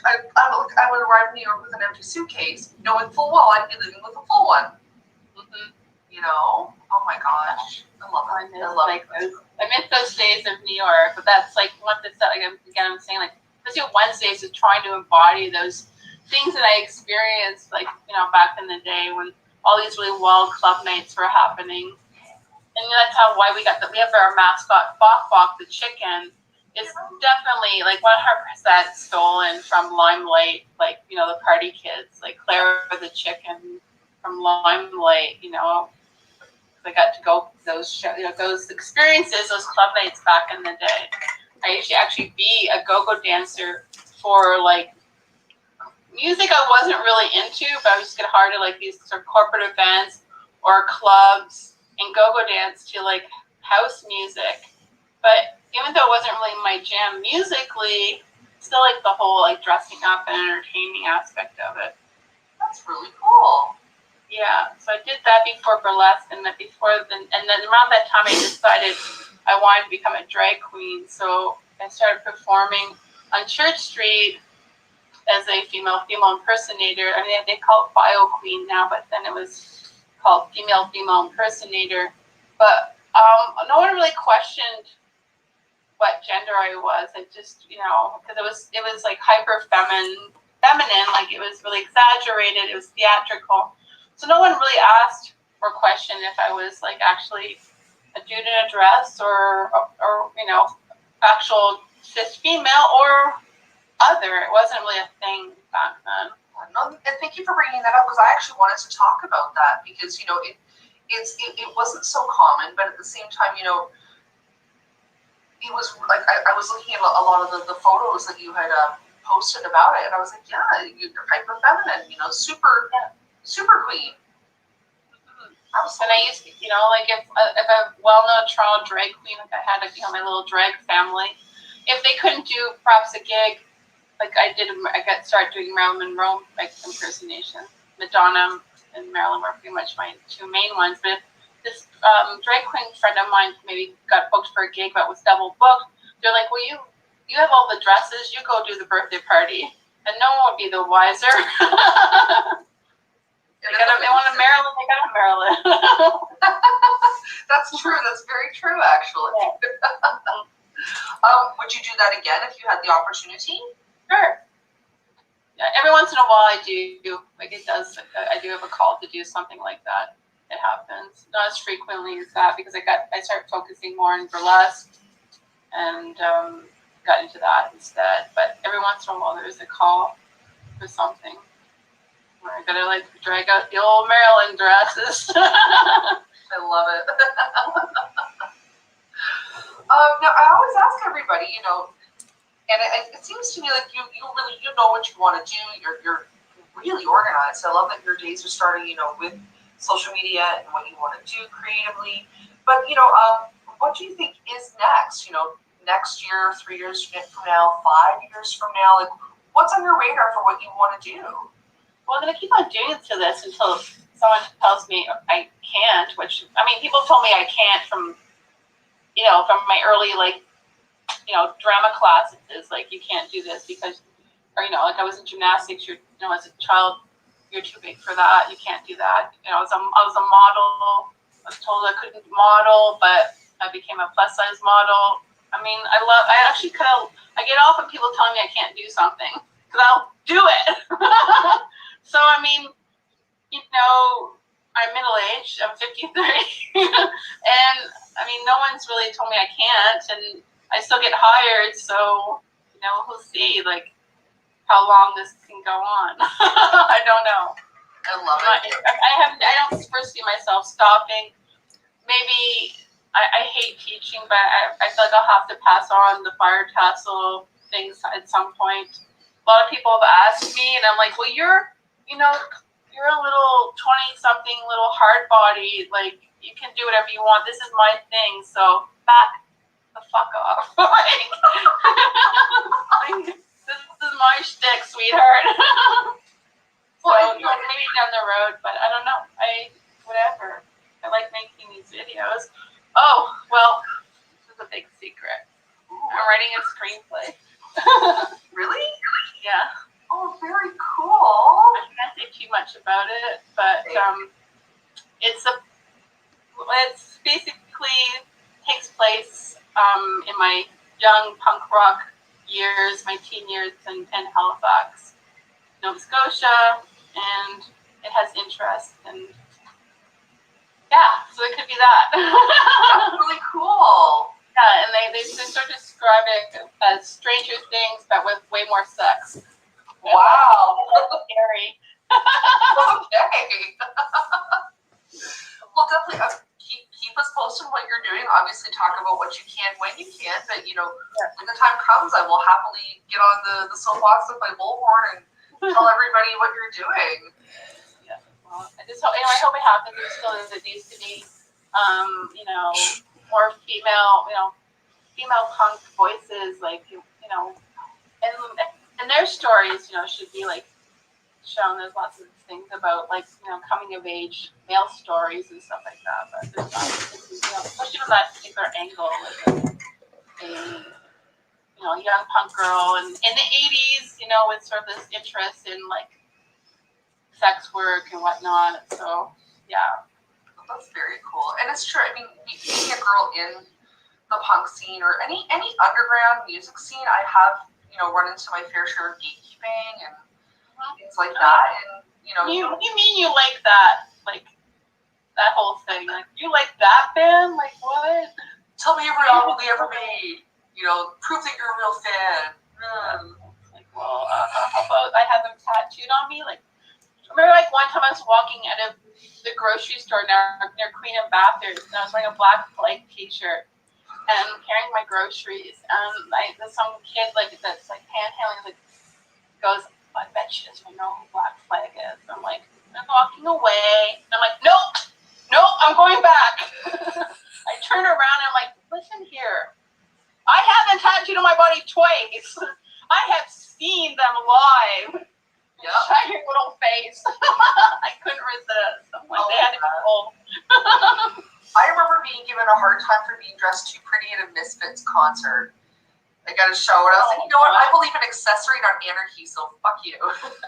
I would arrive in New York with an empty suitcase, knowing full well I'd be leaving with a full one. Mm-hmm. You know? Oh my gosh. I love it. I miss those days of New York, but that's like one of the stuff, like, again, I'm saying, like, especially Wednesdays is trying to embody those things that I experienced, like, you know, back in the day when all these really wild club nights were happening. And that's why we have our mascot, Bok Bok, the chicken. It's definitely like 100% stolen from Limelight, like, you know, the party kids, like Clara the chicken from Limelight, you know. I got to go those those experiences, those club nights back in the day. I used to actually be a go-go dancer for like music I wasn't really into, but I was just get hard to like these sort of corporate events or clubs and go-go dance to like house music. But even though it wasn't really my jam musically, still like the whole like dressing up and entertaining aspect of it. That's really cool. Yeah, so I did that before Burlesque, and then around that time I decided I wanted to become a drag queen. So I started performing on Church Street as a female impersonator. I mean, they call it bio queen now, but then it was called female impersonator. But no one really questioned what gender I was. I just, you know, because it was like hyper feminine, like it was really exaggerated. It was theatrical. So no one really asked or questioned if I was like actually a dude in a dress or you know, actual cis female or other. It wasn't really a thing back then. No, and thank you for bringing that up because I actually wanted to talk about that because, you know, it wasn't so common, but at the same time, you know, it was like I was looking at a lot of the photos that you had posted about it, and I was like, yeah, you're hyper feminine, you know, super queen. And I used to, like if a well-known Toronto drag queen, like I had, my little drag family, if they couldn't do perhaps a gig, like I got started doing Marilyn Monroe like impersonation. Madonna and Marilyn were pretty much my two main ones. But if this drag queen friend of mine maybe got booked for a gig but was double booked, they're like, well, you have all the dresses, you go do the birthday party, and no one would be the wiser. They want a Marilyn, they got a Marilyn. That's true. That's very true, actually. Yeah. Would you do that again if you had the opportunity? Sure. Yeah, every once in a while I do. Like it does. I do have a call to do something like that. It happens. Not as frequently as that because I started focusing more on burlesque and got into that instead. But every once in a while there's a call for something. I gotta like drag out the old Marilyn dresses. I love it. Now I always ask everybody, and it seems to me like you really know what you want to do. You're really organized. I love that your days are starting, with social media and what you want to do creatively. But what do you think is next? Next year, 3 years from now, 5 years from now, like what's on your radar for what you want to do? Well, I'm going to keep on doing this until someone tells me I can't, which, people told me I can't from my early, drama classes, like, you can't do this because, or, like, I was in gymnastics, as a child, you're too big for that, you can't do that. I was a model, I was told I couldn't model, but I became a plus-size model. I get off when people tell me I can't do something, because I'll do it. So, I'm middle-aged, I'm 53, and, no one's really told me I can't, and I still get hired, so, we'll see, how long this can go on. I don't know. I love it. I don't foresee myself stopping. Maybe, I hate teaching, but I feel like I'll have to pass on the fire tassel things at some point. A lot of people have asked me, and I'm like, well, you're a little 20-something, little hard body, like, you can do whatever you want. This is my thing, so back the fuck off. This is my shtick, sweetheart. So, maybe down the road, but I don't know. Whatever. I like making these videos. Oh, well, this is a big secret. I'm writing a screenplay. Really? Yeah. Oh, very cool. I can't say too much about it, but it's basically takes place in my young punk rock years, my teen years in Halifax, Nova Scotia, and it has interest, and yeah, so it could be that. That's really cool. Yeah, and they sort of describe it as Stranger Things, but with way more sex. Wow. That's scary. Okay. Well, definitely keep us posted on what you're doing. Obviously, talk about what you can when you can. But when the time comes, I will happily get on the soapbox with my bullhorn and tell everybody what you're doing. Yeah. Well, I hope it happens. There needs to be, more female punk voices, and their stories, should be shown. There's lots of things about coming of age male stories and stuff like that, but there's not, especially from that particular angle, a young punk girl and in the 80s, with sort of this interest in sex work and whatnot. So yeah, that's very cool, and it's true. Being a girl in the punk scene or any underground music scene, I have run into my fair share of gatekeeping and things like that. And you mean you like that, that whole thing? You like that band? What? Tell me every album they ever made. Prove that you're a real fan. Well, how about I have them tattooed on me? I remember one time I was walking out of the grocery store near Queen and Bathurst, and I was wearing a black flag t-shirt and carrying my groceries, and there's some kid that's panhandling, goes, I bet she doesn't know who Black Flag is. I'm walking away, and I'm nope, nope, I'm going back. I turn around and I'm like, listen here. I haven't tattooed on my body twice. I have seen them live. Yeah. Shut your little face. I couldn't resist. I'm like, they had to be cold. I remember being given a hard time for being dressed too pretty at a Misfits concert. I got to show it. I was like, you know what? I believe in accessory, not anarchy, so fuck you.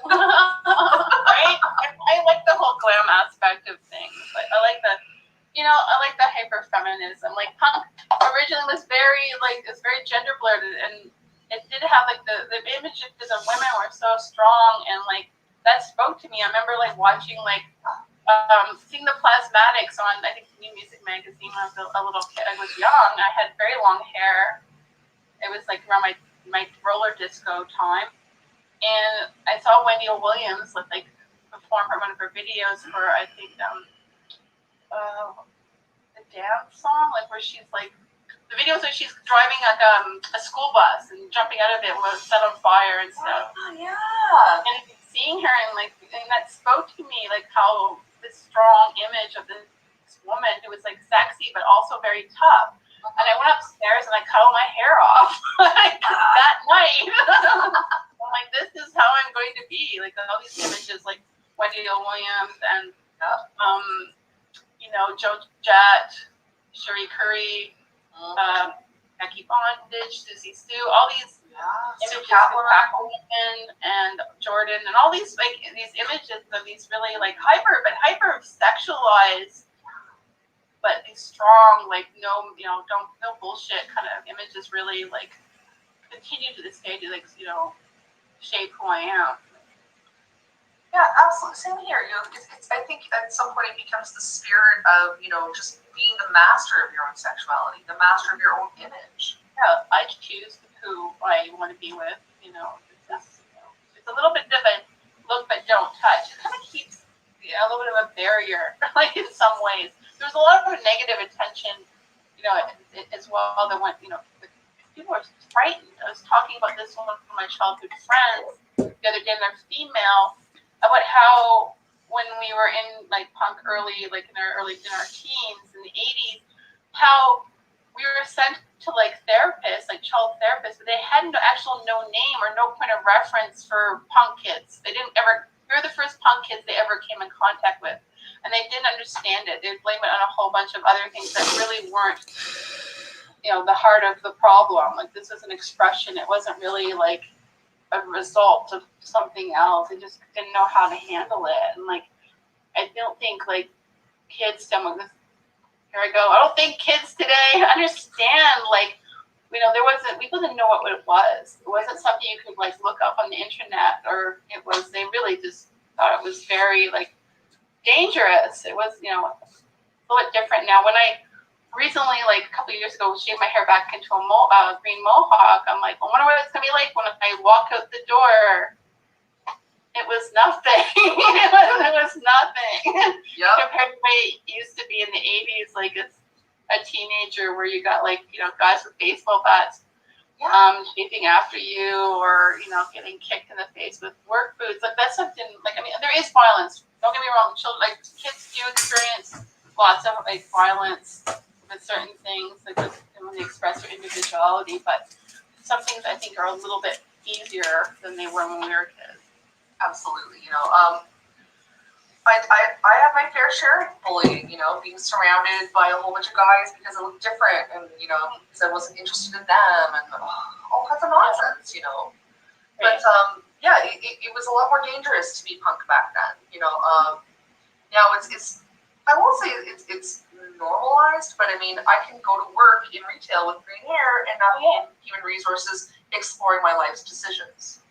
Right? I like the whole glam aspect of things. Like, I like the hyper feminism. Like punk originally was very gender blurred, and it did have like the images of women were so strong, and like that spoke to me. I remember like watching seeing the Plasmatics on I think New Music magazine when I was a little kid. I was young. I had very long hair. It was like around my roller disco time, and I saw Wendy Williams like perform one of her videos for I think the dance song where she's like the videos where she's driving like a school bus and jumping out of it was set on fire and stuff. Oh yeah. And seeing her and that spoke to me like how this strong image of this woman who was like sexy but also very tough. And I went upstairs and I cut all my hair off that night. I'm like, this is how I'm going to be. Like all these images, like Wendy Williams and Joe Jett, Cherie Curry, Becky Bondage, Susie Sue, all these images of Catwoman and Jordan, and all these these images of these really hyper sexualized. But these strong, no bullshit kind of images really continue to this day to shape who I am. Yeah, absolutely. Same here. I think at some point it becomes the spirit of just being the master of your own sexuality, the master of your own image. Yeah, I choose who I want to be with. It's a little bit of a look but don't touch. It kind of keeps a little bit of a barrier, in some ways. There's a lot of negative attention, as well. That went, people are frightened. I was talking about this one with my childhood friends the other day, and they're female, about how when we were in punk early, in our teens in the 80s, how we were sent to therapists, child therapists, but they had no name or no point of reference for punk kids. We were the first punk kids they ever came in contact with. And they didn't understand it. They'd blame it on a whole bunch of other things that really weren't, the heart of the problem. This was an expression. It wasn't really a result of something else. They just didn't know how to handle it. And I don't think kids, here I go. I don't think kids today understand we didn't know what it was. It wasn't something you could look up on the internet, or they really just thought it was very dangerous. It was, a little bit different now. When I recently, a couple of years ago, shaved my hair back into a green mohawk, I'm like, I wonder what it's going to be like when I walk out the door. It was nothing. it was nothing. Yep. Compared to the way it used to be in the 80s, as a teenager, where you got, guys with baseball bats chasing after you, or, getting kicked in the face with work boots. That's something, there is violence. Don't get me wrong, children, kids do experience lots of violence with certain things, when they express their individuality. But some things I think are a little bit easier than they were when we were kids. Absolutely, I had my fair share of bullying. Being surrounded by a whole bunch of guys because I looked different, and because I wasn't interested in them, and all kinds of nonsense. But it was a lot more dangerous to be punk back then. Now it's I won't say it's normalized, but I mean I can go to work in retail with green hair and not be in human resources exploring my life's decisions.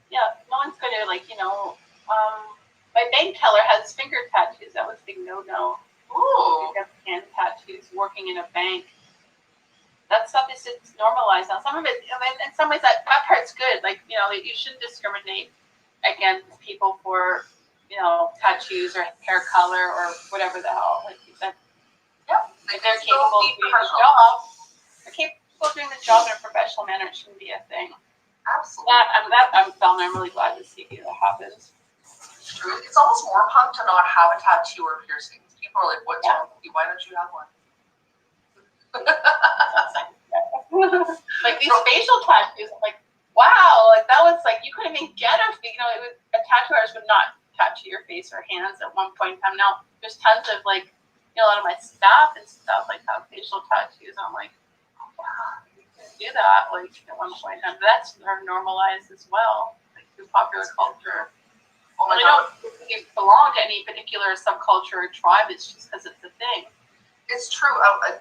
Yeah, no one's going to my bank teller has finger tattoos. That was a big no-no. Ooh. Hand tattoos, working in a bank. That stuff is just normalized now. Some of it, in some ways, that part's good. You shouldn't discriminate against people for, tattoos or hair color or whatever the hell. If they're capable of doing the job, in a professional manner, it shouldn't be a thing. Absolutely. I'm really glad to see that happens. True. It's almost more punk to not have a tattoo or piercings. People People are like, what? Yeah. Why don't you have one? Like these facial tattoos, I'm like, wow, like that was like you couldn't even get a, it was a tattoo artist would not tattoo your face or hands at one point in time. Now there's tons of like, a lot of my staff and stuff like have facial tattoos. I'm like, wow, you can do that like at one point in time. But that's normalized as well, like through popular culture. Oh my we God. don't belong to any particular subculture or tribe. It's just because it's a thing. It's true. I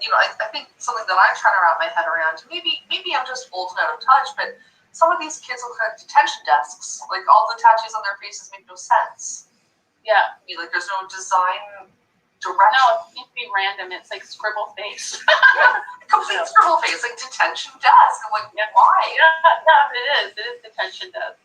think something that I'm trying to wrap my head around. Maybe I'm just old and out of touch, but some of these kids look like detention desks. Like all the tattoos on their faces make no sense. Yeah. Like there's no design direction. No, it seems to be random. It's like scribble face. Complete scribble face, like detention desk. I'm like, why? Yeah, it is. It is detention desk.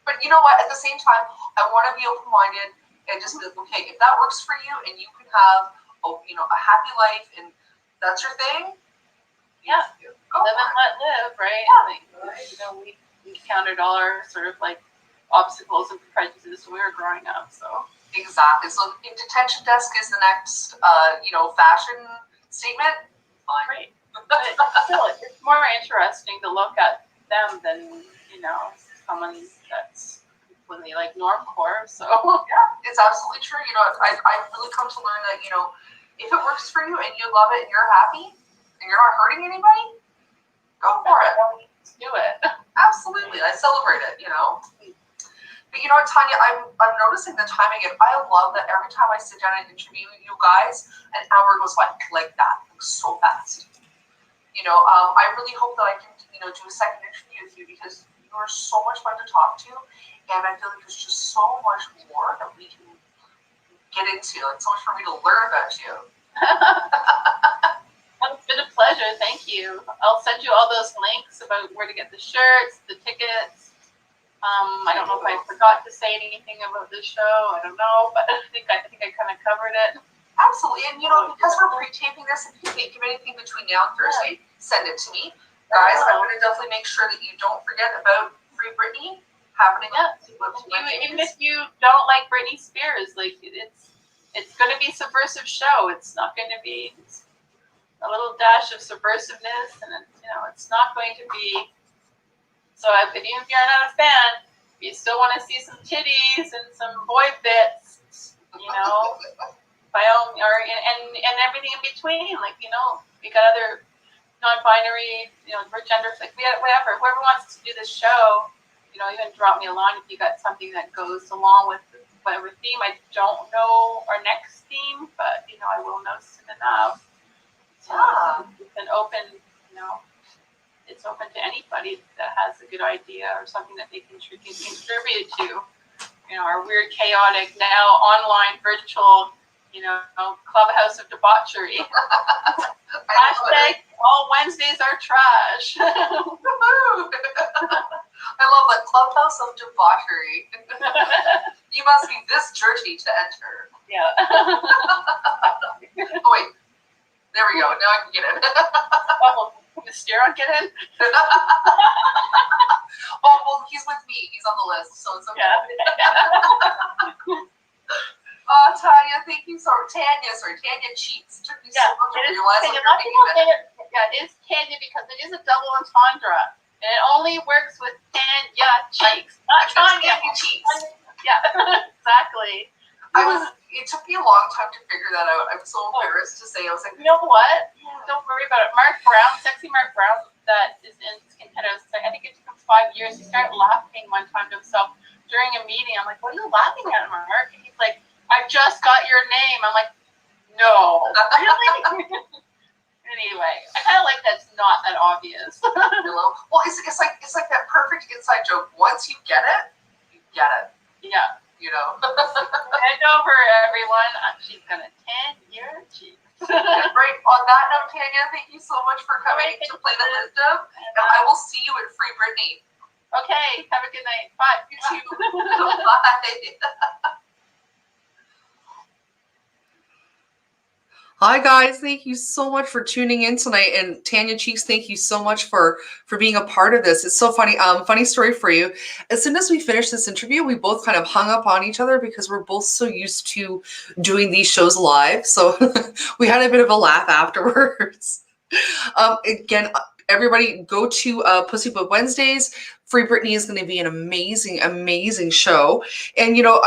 But you know what? At the same time, I want to be open-minded and just be like, okay, if that works for you and you can have a happy life and that's your thing, yeah, go live and let live, right? Yeah. Like, we counted all our sort of like obstacles and prejudices when we were growing up. So exactly. So if detention desk is the next fashion statement, fine. Great. But still, it's more interesting to look at them than someone that's completely like normcore. So yeah, it's absolutely true. I've really come to learn that if it works for you and you love it and you're happy and you're not hurting anybody, go for it. Let's do it. Absolutely, I celebrate it. But you know what, Tanya, I'm noticing the time again. I love that every time I sit down and interview you guys, an hour goes by like that, like so fast. I really hope that I can do a second interview with you because you are so much fun to talk to. And I feel like there's just so much more that we can get into, and so much for me to learn about you. It's been a pleasure. Thank you. I'll send you all those links about where to get the shirts, the tickets. I don't know if I forgot to say anything about the show. I don't know, but I think I kind of covered it. Absolutely. And because we're pre-taping this, if you think of anything between now and Thursday, send it to me. Guys, I'm going to definitely make sure that you don't forget about Free Britney happening. Even if you don't like Britney Spears, like it's going to be a subversive show. It's not going to be a little dash of subversiveness, and it's not going to be. So even if you're not a fan, if you still want to see some titties and some boy bits, by all and everything in between, like we got other non-binary, gender, like whatever. Whoever wants to do this show. Even drop me a line if you got something that goes along with whatever theme. I don't know our next theme, but I will know soon enough. So it's an open, it's open to anybody that has a good idea or something that they can contribute to. Our weird, chaotic, now online, virtual, clubhouse of debauchery. Hashtag all Wednesdays are trash. I love that clubhouse of debauchery. You must be this dirty to enter. Yeah. Oh, wait. There we go. Now I can get in. Oh, can Steron get in? Oh, well, he's with me. He's on the list, so it's okay. Yeah. Tanya, thank you so much. Tanya Cheex. Took me so long to realize what you're thinking. It is Tanya because it is a double entendre. And it only works with Tanya Cheex, not Tanya Cheex. Yeah, exactly. It took me a long time to figure that out. I'm so embarrassed to say. I was like, you know what? Don't worry about it. Mark Brown, sexy Mark Brown, that is in Skin Tattoo. I think it took him 5 years. He started laughing one time to himself during a meeting. I'm like, what are you laughing at, Mark? And he's like, I just got your name. I'm like, no. Really? Anyway, I kind of like that's not that obvious. Well, it's like that perfect inside joke. Once you get it, you get it. Yeah. Head over, everyone. She's gonna tan your cheeks. Right. On that note, Tanya, thank you so much for coming to Planet Lizzdom, and I will see you at Free Britney. Okay. Have a good night. Bye. You too. Bye. Hi guys, thank you so much for tuning in tonight, and Tanya, Cheex, thank you so much for being a part of this. It's so funny. Funny story for you. As soon as we finished this interview, we both kind of hung up on each other because we're both so used to doing these shows live. So we had a bit of a laugh afterwards. Again, everybody go to Pussy Book Wednesdays. Free Britney is going to be an amazing, amazing show. And, you know,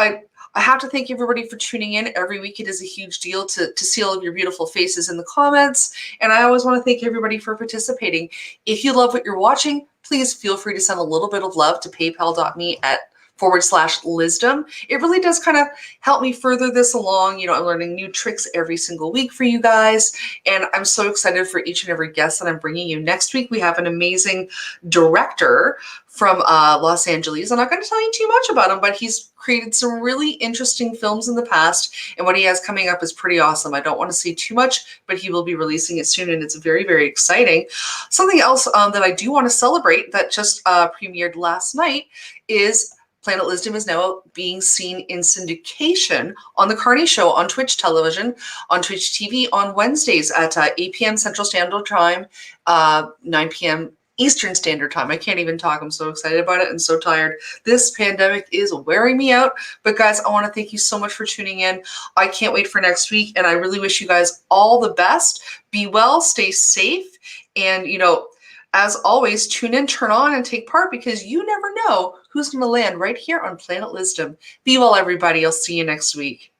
I have to thank everybody for tuning in every week. It is a huge deal to see all of your beautiful faces in the comments. And I always want to thank everybody for participating. If you love what you're watching, please feel free to send a little bit of love to paypal.me/Lizzdom. It really does kind of help me further this along. You know, I'm learning new tricks every single week for you guys. And I'm so excited for each and every guest that I'm bringing you. Next week, we have an amazing director from Los Angeles. I'm not going to tell you too much about him, but he's created some really interesting films in the past, and what he has coming up is pretty awesome. I don't want to say too much, but he will be releasing it soon, and it's very, very exciting. Something else that I do want to celebrate that just premiered last night is Planet Lizzdom is now being seen in syndication on The Carney Show on Twitch television, on Twitch TV on Wednesdays at 8 p.m. Central Standard Time, 9 p.m. Eastern Standard Time. I can't even talk. I'm so excited about it and so tired. This pandemic is wearing me out. But guys, I want to thank you so much for tuning in. I can't wait for next week, and I really wish you guys all the best. Be well, stay safe, and, you know, as always, tune in, turn on, and take part, because you never know who's going to land right here on Planet Lizzdom. Be well, everybody. I'll see you next week.